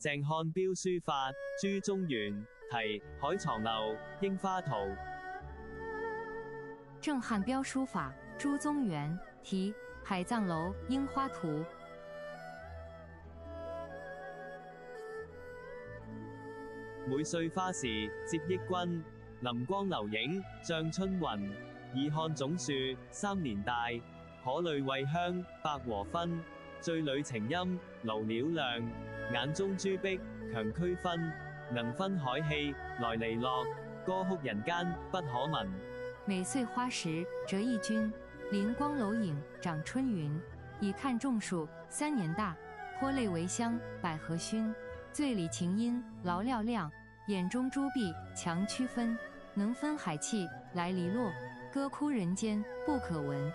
鄭漢標書法，朱宗元，題海藏樓，櫻花圖。郑汉標書法，朱宗元，題海藏樓，櫻花圖。每歲花時接憶君，臨光留影，像春雲。二看總樹，三年大，可慮慰鄉，百和分。醉裏情音，勞了亮，眼中珠碧，強區分。能分海氣，來離落，歌哭人間，不可聞。每歲花時折意君，臨光樓影，長春雲。已看種樹，三年大，潑淚為香，百合熏。醉裡情音，勞了亮，眼中珠碧，強區分。能分海氣，來離落，歌哭人間，不可聞。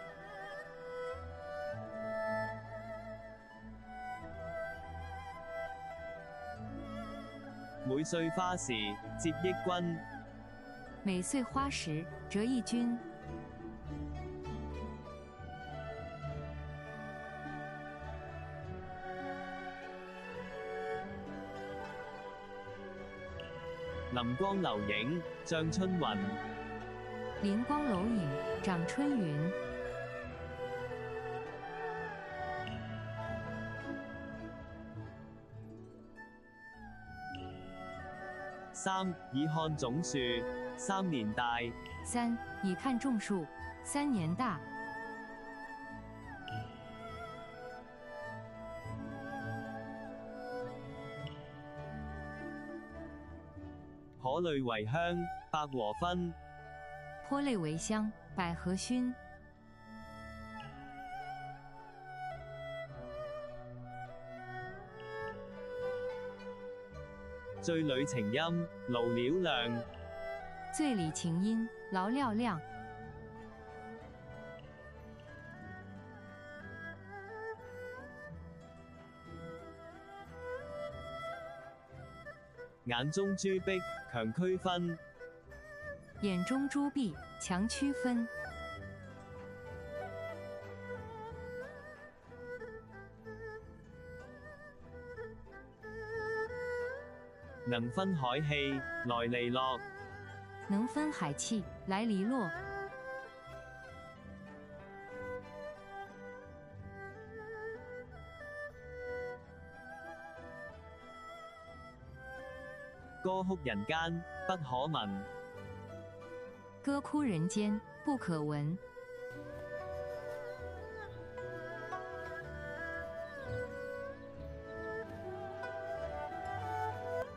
每歲花時接憶君，每歲花時折意君。臨光留影，像春雲。臨光樓影，長春雲。三已看總樹，三年大。三已看種樹，三年大。可慮為香，百和分。潑淚為香，百合熏。醉裏情音，勞了亮。醉裡情音，勞了亮。眼中珠碧，強區分。眼中珠碧，強區分。能分海氣，來離落。能分海氣，來離落。歌哭人間，不可聞。歌哭人間，不可聞。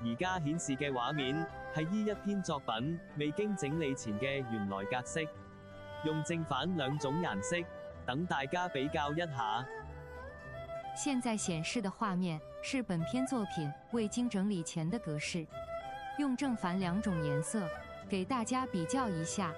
而家顯示嘅畫面係依一篇作品未經整理前嘅原來格式，用正反兩種顏色，等大家比較一下。現在顯示的畫面是本篇作品未經整理前的格式，用正反兩種顏色給大家比較一下。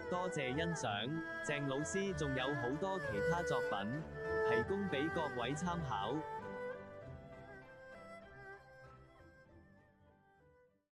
多謝欣賞，鄭老師仲有好多其他作品，提供俾各位參考。